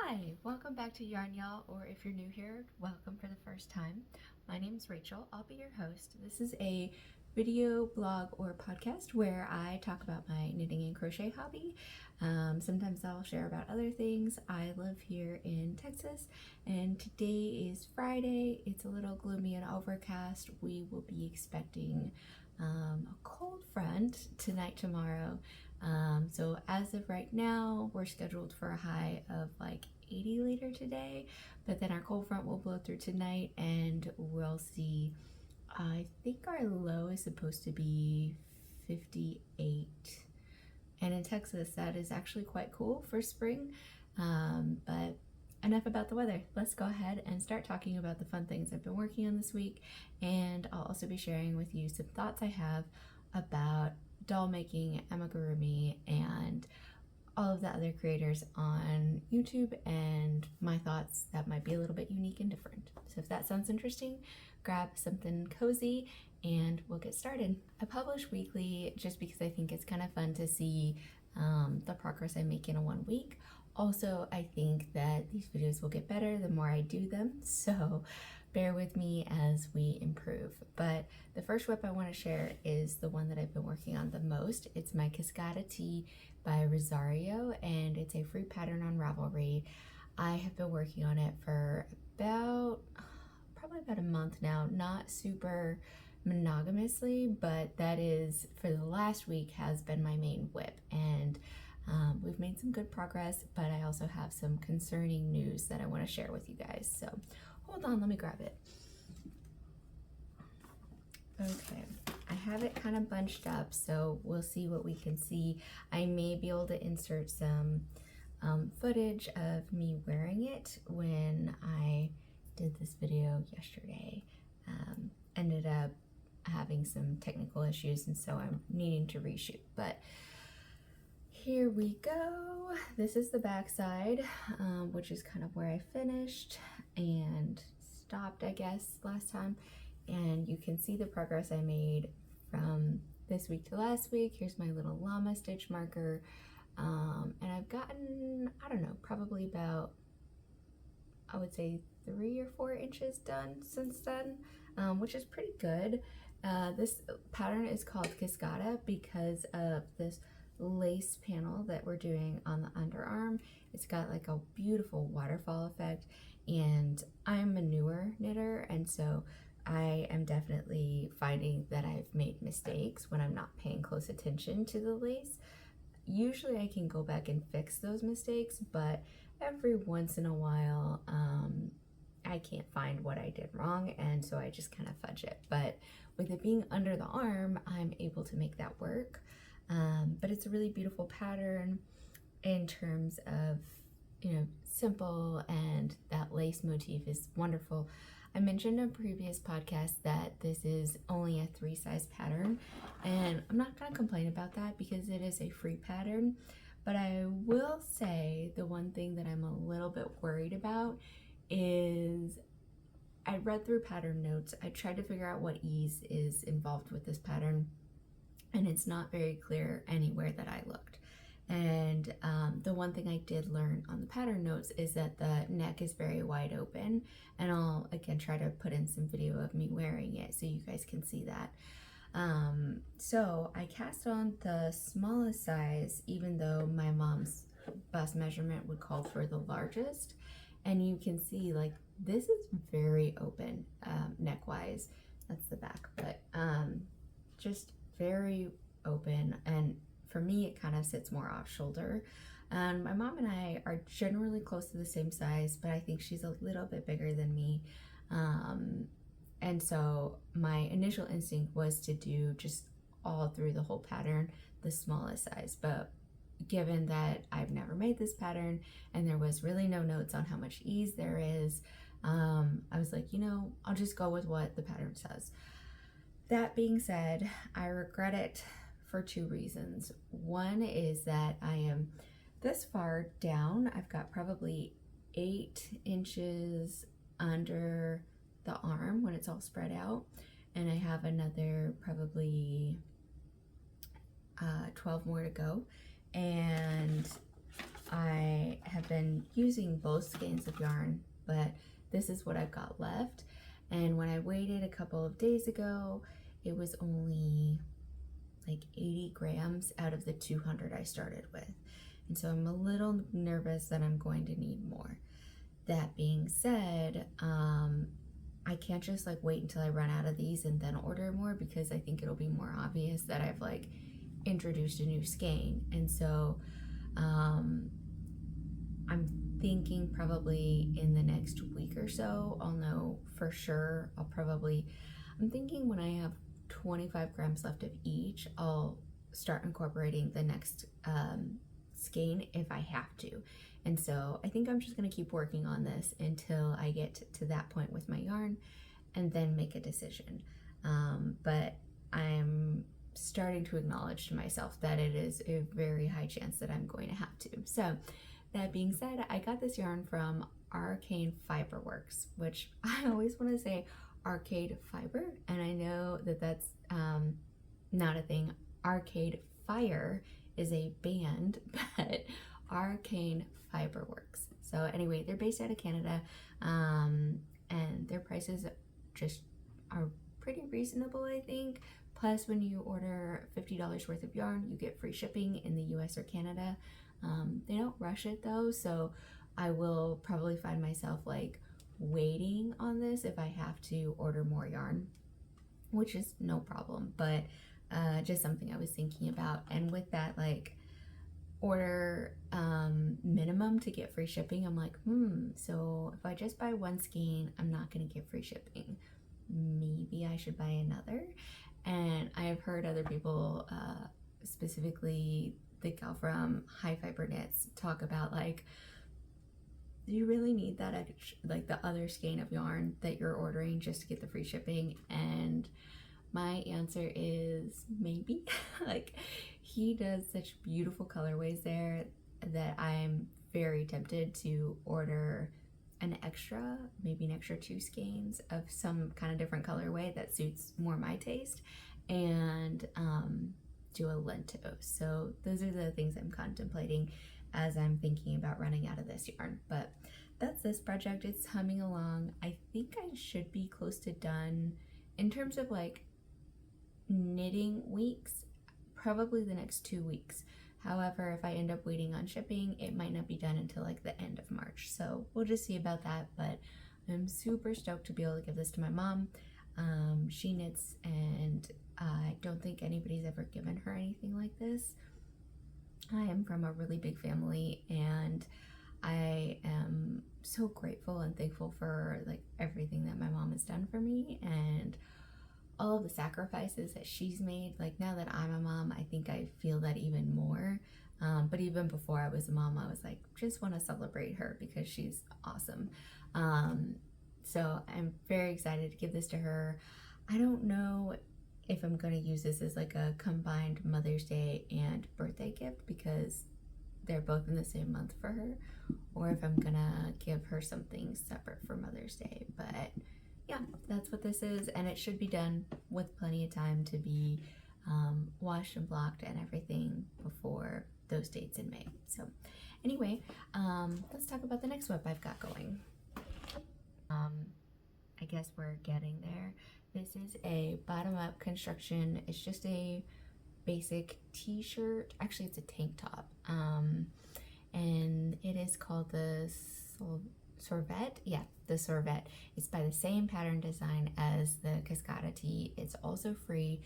Hi, welcome back to Yarn Y'all, or if you're new here, welcome for the first time. My name's Rachel. I'll be your host. This is a video blog or podcast where I talk about my knitting and crochet hobby. Sometimes I'll share about other things. I live here in Texas, and today is Friday. It's a little gloomy and overcast. We will be expecting a cold front tonight, tomorrow. So as of right now, we're scheduled for a high of like 80 later today, but then our cold front will blow through tonight and we'll see. I think our low is supposed to be 58, and in Texas that is actually quite cool for spring. But enough about the weather. Let's go ahead and start talking about the fun things I've been working on this week, and I'll also be sharing with you some thoughts I have about doll making, amigurumi, and all of the other creators on YouTube, and my thoughts that might be a little bit unique and different. So if that sounds interesting, grab something cozy and we'll get started. I publish weekly just because I think it's kind of fun to see the progress I make in a 1 week. Also, I think that these videos will get better the more I do them, so bear with me as we improve. But the first whip I want to share is the one that I've been working on the most. It's my Cascada Tee by Rosario, and it's a free pattern on Ravelry. I have been working on it for probably about a month now, not super monogamously, but that is for the last week has been my main whip, and we've made some good progress, but I also have some concerning news that I want to share with you guys. So hold on, let me grab it. Okay, I have it kind of bunched up, so we'll see what we can see. I may be able to insert some footage of me wearing it when I did this video yesterday. Ended up having some technical issues, and so I'm needing to reshoot, but here we go. This is the back side, which is kind of where I finished and stopped, I guess, last time. And you can see the progress I made from this week to last week. Here's my little llama stitch marker. And I've gotten, I don't know, probably about, I would say 3 or 4 inches done since then, which is pretty good. This pattern is called Cascada because of this lace panel that we're doing on the underarm. It's got like a beautiful waterfall effect, and I'm a newer knitter, and so I am definitely finding that I've made mistakes when I'm not paying close attention to the lace. Usually I can go back and fix those mistakes, but every once in a while I can't find what I did wrong, and so I just kind of fudge it. But with it being under the arm, I'm able to make that work. But it's a really beautiful pattern in terms of, simple, and that lace motif is wonderful. I mentioned in a previous podcast that this is only a 3 size pattern, and I'm not going to complain about that because it is a free pattern. But I will say the one thing that I'm a little bit worried about is I read through pattern notes. I tried to figure out what ease is involved with this pattern, and it's not very clear anywhere that I looked. And the one thing I did learn on the pattern notes is that the neck is very wide open, and I'll again try to put in some video of me wearing it so you guys can see that. So I cast on the smallest size, even though my mom's bust measurement would call for the largest, and you can see like this is very open neck wise. That's the back, but just very open, and for me it kind of sits more off shoulder. And my mom and I are generally close to the same size, but I think she's a little bit bigger than me, and so my initial instinct was to do just all through the whole pattern the smallest size. But given that I've never made this pattern and there was really no notes on how much ease there is, I was like, I'll just go with what the pattern says. That being said, I regret it for 2 reasons. One is that I am this far down. I've got probably 8 inches under the arm when it's all spread out, and I have another probably 12 more to go. And I have been using both skeins of yarn, but this is what I've got left. And when I waited a couple of days ago, it was only like 80 grams out of the 200 I started with. And so I'm a little nervous that I'm going to need more. That being said, I can't just like wait until I run out of these and then order more, because I think it'll be more obvious that I've like introduced a new skein. And so I'm thinking probably in the next week or so I'll know for sure. I'm thinking when I have 25 grams left of each, I'll start incorporating the next skein if I have to. And so I think I'm just going to keep working on this until I get to that point with my yarn and then make a decision. But I'm starting to acknowledge to myself that it is a very high chance that I'm going to have to. So that being said, I got this yarn from Arcane Fiberworks, which I always want to say Arcade Fiber, and I know that that's not a thing. Arcade Fire is a band, but Arcane Fiberworks. So anyway, they're based out of Canada, and their prices just are pretty reasonable, I think. Plus, when you order $50 worth of yarn, you get free shipping in the US or Canada. They don't rush it though, so I will probably find myself like waiting on this if I have to order more yarn, which is no problem, but just something I was thinking about. And with that like order minimum to get free shipping, I'm like, so if I just buy one skein, I'm not gonna get free shipping. Maybe I should buy another. And I have heard other people, specifically the gal from High Fiber Knits, talk about like, do you really need that like the other skein of yarn that you're ordering just to get the free shipping? And my answer is maybe. Like, he does such beautiful colorways there that I'm very tempted to order maybe an extra 2 skeins of some kind of different colorway that suits more my taste, and do a lento. So those are the things I'm contemplating as I'm thinking about running out of this yarn. But that's this project. It's humming along. I think I should be close to done in terms of like knitting weeks, probably the next 2 weeks. However, if I end up waiting on shipping, it might not be done until like the end of March. So we'll just see about that. But I'm super stoked to be able to give this to my mom. She knits, and I don't think anybody's ever given her anything like this. I am from a really big family, and I am so grateful and thankful for like everything that my mom has done for me, and all of the sacrifices that she's made. Like, now that I'm a mom, I think I feel that even more. But even before I was a mom, I was like, just want to celebrate her because she's awesome. So I'm very excited to give this to her. I don't know if I'm going to use this as like a combined Mother's Day and birthday gift, because they're both in the same month for her, or if I'm gonna give her something separate for Mother's Day. But yeah, that's what this is, and it should be done with plenty of time to be washed and blocked and everything before those dates in May. So anyway, let's talk about the next whip I've got going. I guess we're getting there. This is a bottom-up construction. It's just a basic t-shirt. Actually, it's a tank top. And it is called the Sorbet. Yeah, the Sorbet. It's by the same pattern design as the Cascada tee. It's also free.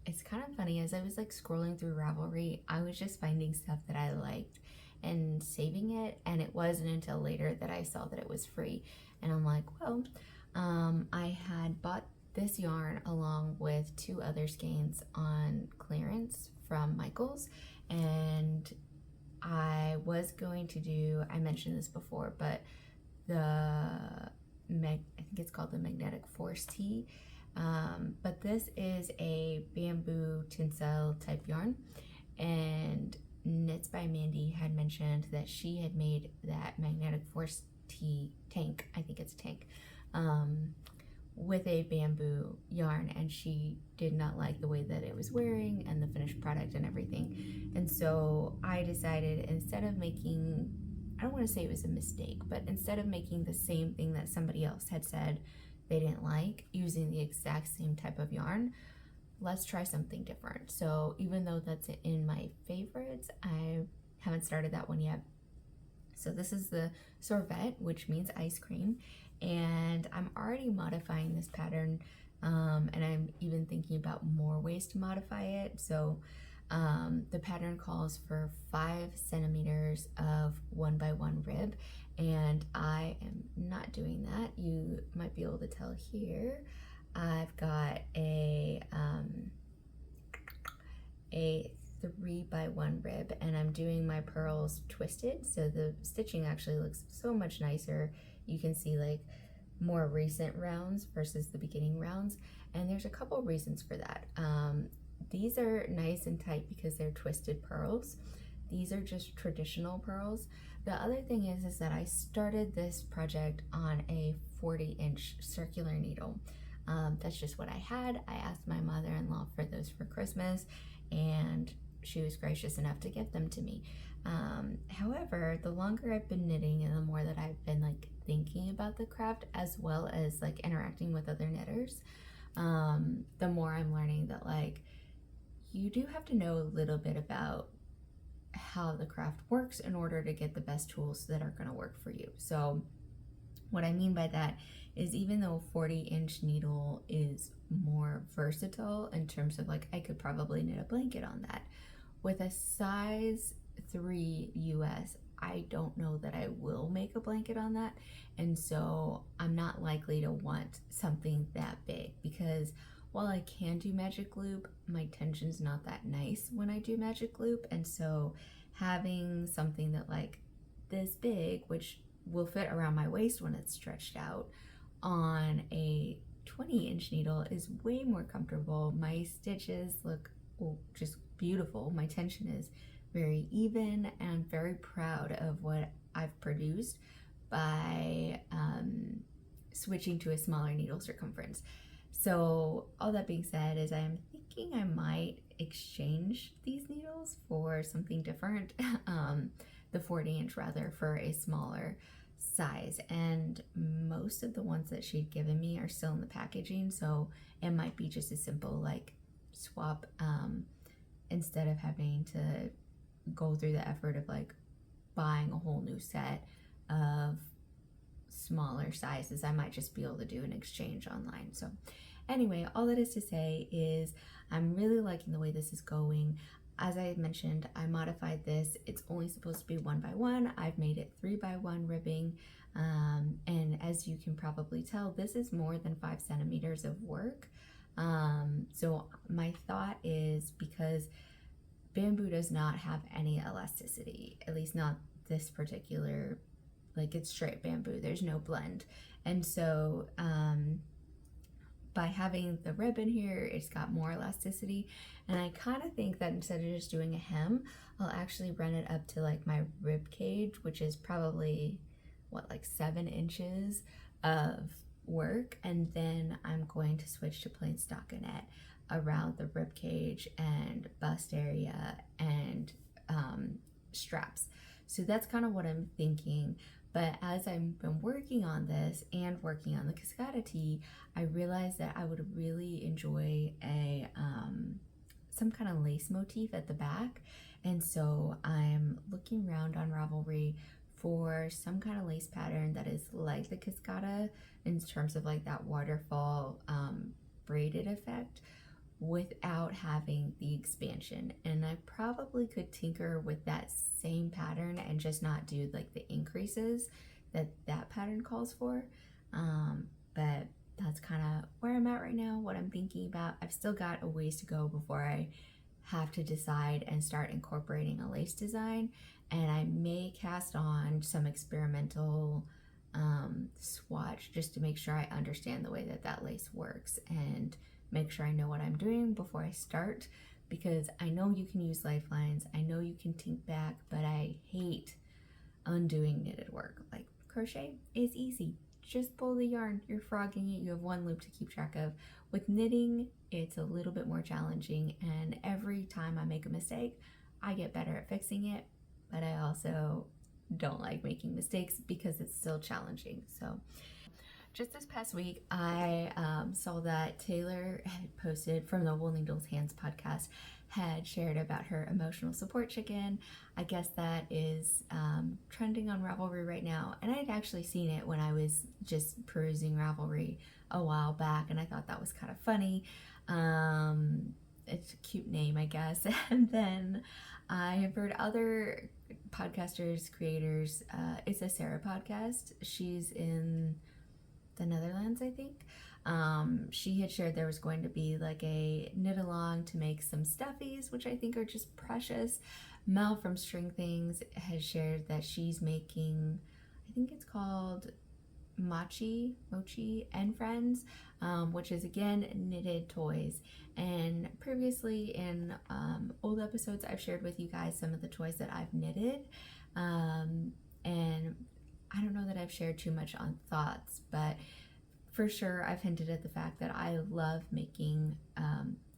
It's kind of funny, as I was like scrolling through Ravelry, I was just finding stuff that I liked and saving it, and it wasn't until later that I saw that it was free. And I'm like, well, I had bought this yarn along with 2 other skeins on clearance from Michaels, and I was going to do, I mentioned this before, but I think it's called the Magnetic Force tee. But this is a bamboo tinsel type yarn, and Knits by Mandy had mentioned that she had made that Magnetic Force tee tank, I think it's a tank, with a bamboo yarn, and she did not like the way that it was wearing and the finished product and everything. And so I decided, instead of making, I don't want to say it was a mistake, but instead of making the same thing that somebody else had said they didn't like, using the exact same type of yarn, let's try something different. So even though that's in my favorites, I haven't started that one yet. So this is the sorbet, which means ice cream, and I'm already modifying this pattern, and I'm even thinking about more ways to modify it. So the pattern calls for 5 centimeters of 1x1 rib, and I am not doing that. You might be able to tell here. I've got a 3x1 rib, and I'm doing my pearls twisted, so the stitching actually looks so much nicer. You can see like more recent rounds versus the beginning rounds, and there's a couple reasons for that. These are nice and tight because they're twisted pearls. These are just traditional pearls. The other thing is that I started this project on a 40-inch circular needle. That's just what I had. I asked my mother-in-law for those for Christmas, and she was gracious enough to give them to me. However, the longer I've been knitting and the more that I've been like thinking about the craft, as well as like interacting with other knitters, the more I'm learning that like you do have to know a little bit about how the craft works in order to get the best tools that are going to work for you. So what I mean by that is, even though a 40-inch needle is more versatile in terms of like I could probably knit a blanket on that, with a size 3 US, I don't know that I will make a blanket on that. And so I'm not likely to want something that big, because while I can do magic loop, my tension's not that nice when I do magic loop. And so having something that like this big, which will fit around my waist when it's stretched out, on a 20-inch needle is way more comfortable. My stitches look just beautiful. My tension is very even, and I'm very proud of what I've produced by switching to a smaller needle circumference. So all that being said, is I'm thinking I might exchange these needles for something different, the 40-inch rather, for a smaller size. And most of the ones that she'd given me are still in the packaging, so it might be just a simple like swap, instead of having to go through the effort of like buying a whole new set of smaller sizes. I might just be able to do an exchange online. So anyway, all that is to say is I'm really liking the way this is going. As I mentioned, I modified this. It's only supposed to be 1x1. I've made it 3x1 ribbing. And as you can probably tell, this is more than 5 centimeters of work. So my thought is, because bamboo does not have any elasticity, at least not this particular, like it's straight bamboo, there's no blend. And so by having the ribbon here, it's got more elasticity. And I kind of think that instead of just doing a hem, I'll actually run it up to like my rib cage, which is probably what, like 7 inches of work. And then I'm going to switch to plain stockinette around the rib cage and bust area and straps. So that's kind of what I'm thinking. But as I've been working on this and working on the cascata tee, I realized that I would really enjoy a some kind of lace motif at the back. And so I'm looking around on Ravelry for some kind of lace pattern that is like the cascata in terms of like that waterfall braided effect, without having the expansion. And I probably could tinker with that same pattern and just not do like the increases that that pattern calls for. But that's kind of where I'm at right now, what I'm thinking about. I've still got a ways to go before I have to decide and start incorporating a lace design. And I may cast on some experimental swatch just to make sure I understand the way that that lace works and make sure I know what I'm doing before I start, because I know you can use lifelines, I know you can tink back, but I hate undoing knitted work. Like, crochet is easy. just pull the yarn. You're frogging it. You have one loop to keep track of. With knitting, it's a little bit more challenging, and every time I make a mistake, I get better at fixing it, but I also don't like making mistakes because it's still challenging. So just this past week, I saw that Taylor had posted from the Wool Needles Hands podcast, had shared about her emotional support chicken. I guess that is trending on Ravelry right now. And I had actually seen it when I was just perusing Ravelry a while back, and I thought that was kind of funny. It's a cute name, I guess. And then I have heard other podcasters, creators. It's a Sarah podcast. She's in the Netherlands, I think. She had shared there was going to be like a knit along to make some stuffies, which I think are just precious. Mel from String Things has shared that she's making, I think it's called Mochi and Friends, which is again knitted toys. And previously in old episodes, I've shared with you guys some of the toys that I've knitted, and I don't know that I've shared too much on thoughts, but for sure I've hinted at the fact that I love making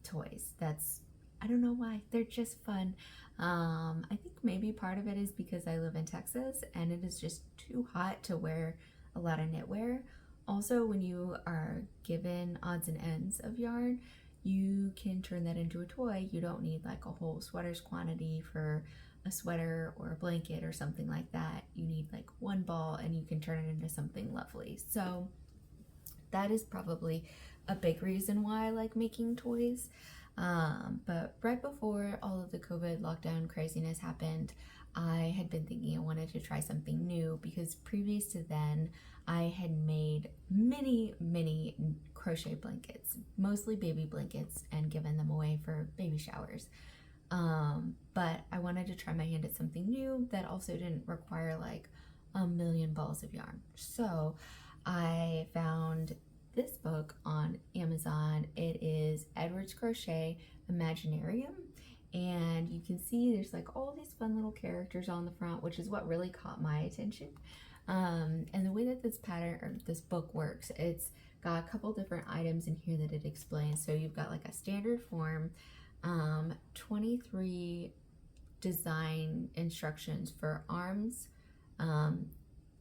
toys. I don't know why, they're just fun. I think maybe part of it is because I live in Texas and it is just too hot to wear a lot of knitwear. Also, when you are given odds and ends of yarn, you can turn that into a toy. You don't need like a whole sweater's quantity for a sweater or a blanket or something like that. You need like one ball and you can turn it into something lovely. So that is probably a big reason why I like making toys. But right before all of the COVID lockdown craziness happened, I had been thinking I wanted to try something new, because previous to then I had made many crochet blankets, mostly baby blankets, and given them away for baby showers. But I wanted to try my hand at something new that also didn't require like a million balls of yarn. So I found this book on Amazon. It is Edward's Crochet Imaginarium, and you can see there's like all these fun little characters on the front, which is what really caught my attention. And the way that this book works, it's got a couple different items in here that it explains. So you've got like a standard form, 23 design instructions for arms,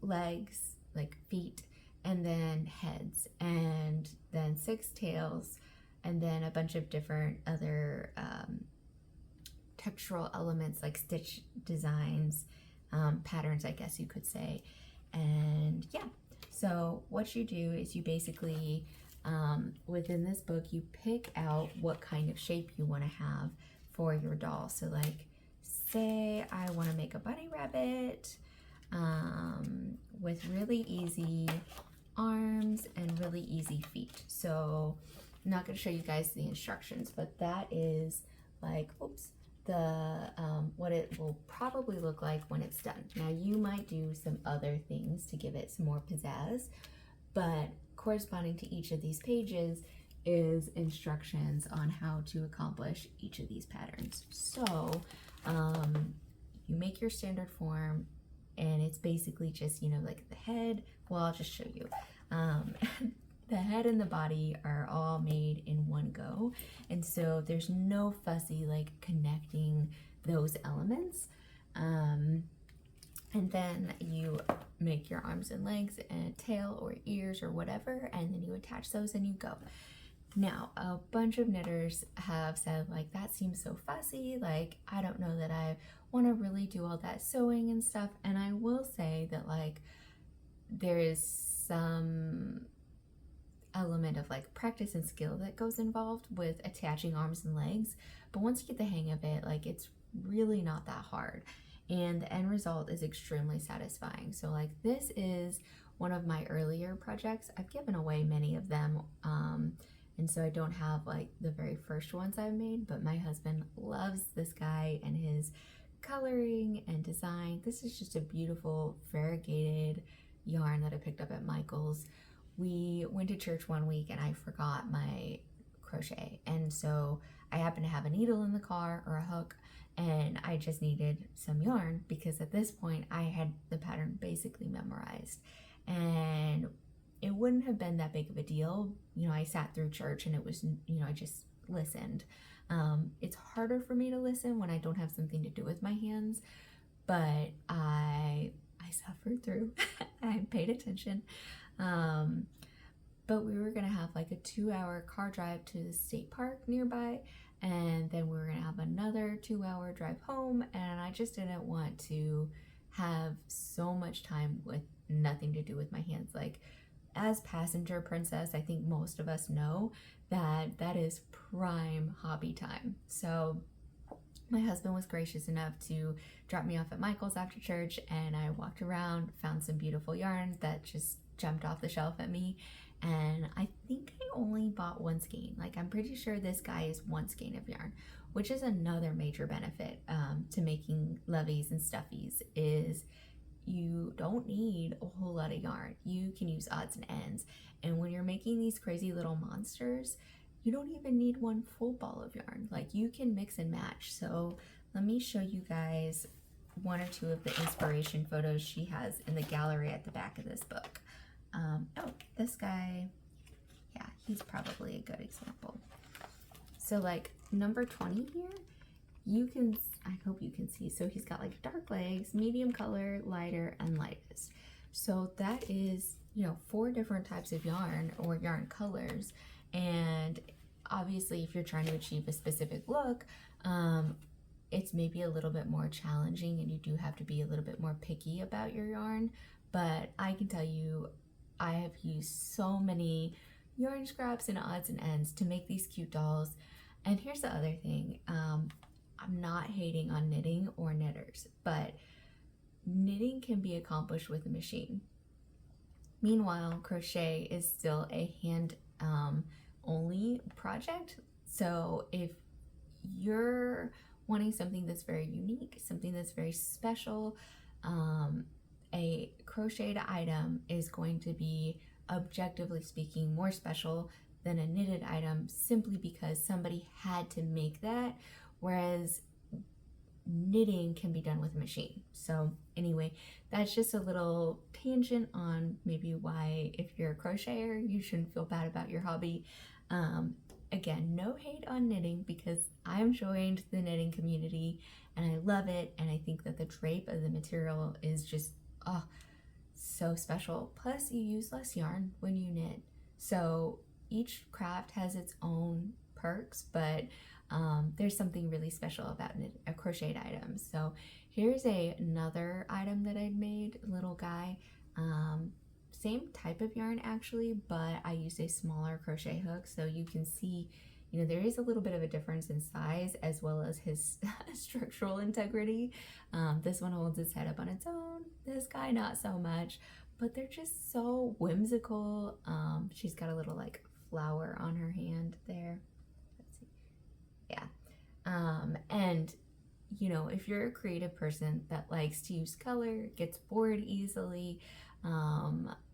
legs, like feet, and then heads, and then 6 tails, and then a bunch of different other textural elements like stitch designs, patterns, I guess you could say. And yeah, so what you do is you basically, within this book, you pick out what kind of shape you want to have for your doll. So like, say I want to make a bunny rabbit with really easy arms and really easy feet. So I'm not going to show you guys the instructions, but that is like, what it will probably look like when it's done. Now you might do some other things to give it some more pizzazz, but corresponding to each of these pages is instructions on how to accomplish each of these patterns. So you make your standard form, and it's basically just, like the head. Well, I'll just show you. The head and the body are all made in one go, and so there's no fussy like connecting those elements. And then you make your arms and legs and tail or ears or whatever, and then you attach those and you go. Now, a bunch of knitters have said like, that seems so fussy, like I don't know that I want to really do all that sewing and stuff. And I will say that like there is some element of like practice and skill that goes involved with attaching arms and legs, but once you get the hang of it, like it's really not that hard, and the end result is extremely satisfying. So like, this is one of my earlier projects. I've given away many of them, and so I don't have like the very first ones I've made, but my husband loves this guy and his coloring and design. This is just a beautiful variegated yarn that I picked up at Michael's. We went to church one week and I forgot my crochet, and so I happened to have a needle in the car or a hook, and I just needed some yarn because at this point I had the pattern basically memorized. And it wouldn't have been that big of a deal. I sat through church and it was, I just listened. It's harder for me to listen when I don't have something to do with my hands, but I suffered through. I paid attention. But we were gonna have like a 2-hour car drive to the state park nearby, and then we were gonna have another 2-hour drive home, and I just didn't want to have so much time with nothing to do with my hands. Like, as passenger princess, I think most of us know that is prime hobby time. So my husband was gracious enough to drop me off at Michael's after church, and I walked around, found some beautiful yarn that just jumped off the shelf at me, and I think I only bought one skein. Like, I'm pretty sure this guy is one skein of yarn, which is another major benefit to making loveys and stuffies, is you don't need a whole lot of yarn. You can use odds and ends, and when you're making these crazy little monsters, you don't even need one full ball of yarn. Like, you can mix and match. So let me show you guys one or two of the inspiration photos she has in the gallery at the back of this book. Oh, this guy, yeah, he's probably a good example. So like number 20 here, I hope you can see. So he's got like dark legs, medium color, lighter, and lightest. So that is, 4 different types of yarn or yarn colors. And obviously if you're trying to achieve a specific look, it's maybe a little bit more challenging, and you do have to be a little bit more picky about your yarn. But I can tell you, I have used so many yarn scraps and odds and ends to make these cute dolls. And here's the other thing, I'm not hating on knitting or knitters, but knitting can be accomplished with a machine. Meanwhile, crochet is still a hand only project. So if you're wanting something that's very unique, something that's very special, a crocheted item is going to be, objectively speaking, more special than a knitted item, simply because somebody had to make that, whereas knitting can be done with a machine. So anyway, that's just a little tangent on maybe why, if you're a crocheter, you shouldn't feel bad about your hobby. Again, no hate on knitting, because I've joined the knitting community and I love it, and I think that the drape of the material is just so special. Plus, you use less yarn when you knit. So each craft has its own perks, but there's something really special about a crocheted item. So here's another item that I'd made, little guy. Same type of yarn actually, but I used a smaller crochet hook, so you can see, there is a little bit of a difference in size as well as his structural integrity. This one holds its head up on its own, this guy not so much, but they're just so whimsical. She's got a little like flower on her hand there. Let's see. Yeah. And if you're a creative person that likes to use color, gets bored easily,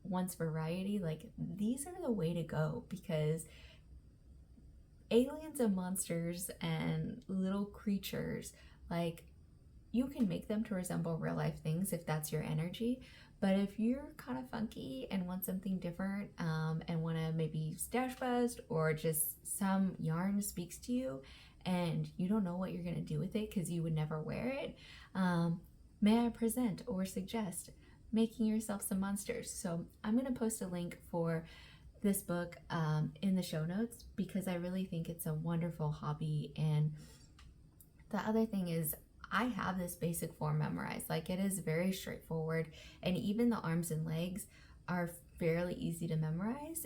wants variety, like, these are the way to go, because aliens and monsters and little creatures, like, you can make them to resemble real life things if that's your energy. But if you're kind of funky and want something different, and want to maybe stash bust, or just some yarn speaks to you and you don't know what you're going to do with it because you would never wear it, may I present or suggest making yourself some monsters. So I'm going to post a link for this book in the show notes, because I really think it's a wonderful hobby. And the other thing is, I have this basic form memorized. Like, it is very straightforward, and even the arms and legs are fairly easy to memorize.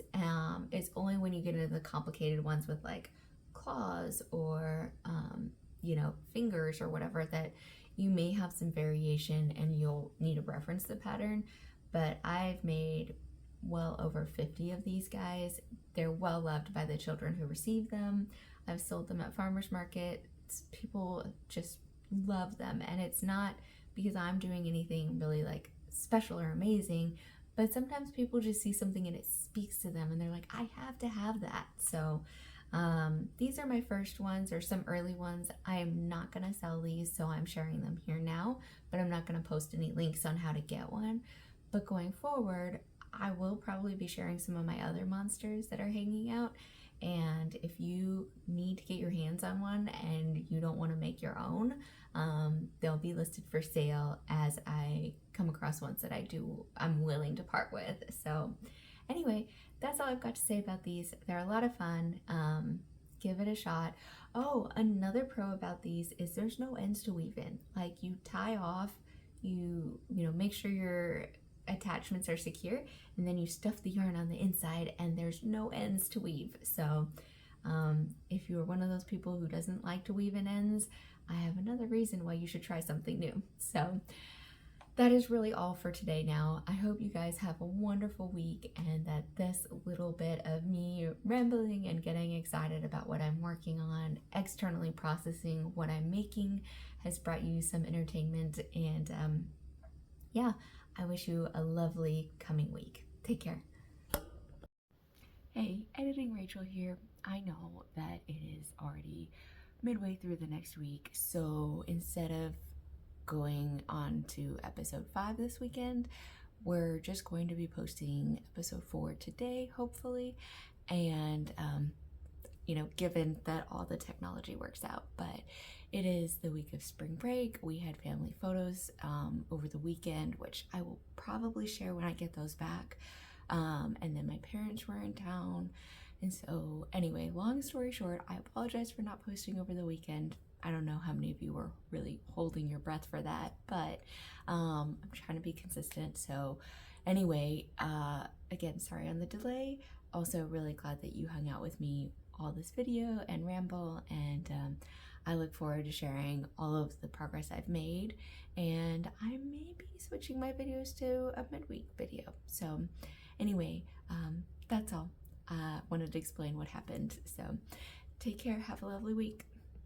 It's only when you get into the complicated ones with like claws or fingers or whatever that you may have some variation and you'll need to reference the pattern. But I've made well over 50 of these guys. They're well loved by the children who receive them. I've sold them at farmers markets. People just love them, and it's not because I'm doing anything really like special or amazing, but sometimes people just see something and it speaks to them and they're like, I have to have that. So these are my first ones, or some early ones. I am not going to sell these, so I'm sharing them here now, but I'm not going to post any links on how to get one. But going forward, I will probably be sharing some of my other monsters that are hanging out. And if you need to get your hands on one and you don't want to make your own, they'll be listed for sale as I come across ones that I'm willing to part with. So anyway, that's all I've got to say about these. They're a lot of fun. Give it a shot. Oh, another pro about these is there's no ends to weave in. Like, you tie off, you know, make sure your attachments are secure, and then you stuff the yarn on the inside and there's no ends to weave. So if you're one of those people who doesn't like to weave in ends, I have another reason why you should try something new. So that is really all for today now. I hope you guys have a wonderful week, and that this little bit of me rambling and getting excited about what I'm working on, externally processing what I'm making, has brought you some entertainment. And yeah, I wish you a lovely coming week. Take care. Hey, Editing Rachel here. I know that it is already midway through the next week, so instead of going on to episode 5 this weekend, we're just going to be posting episode 4 today, hopefully. And you know, given that all the technology works out. But it is the week of spring break. We had family photos over the weekend, which I will probably share when I get those back. And then my parents were in town. And so anyway, long story short, I apologize for not posting over the weekend. I don't know how many of you were really holding your breath for that, but I'm trying to be consistent. So anyway, again, sorry on the delay. Also really glad that you hung out with me all this video and ramble, and I look forward to sharing all of the progress I've made, and I may be switching my videos to a midweek video. So anyway, that's all. Wanted to explain what happened. So take care, have a lovely week.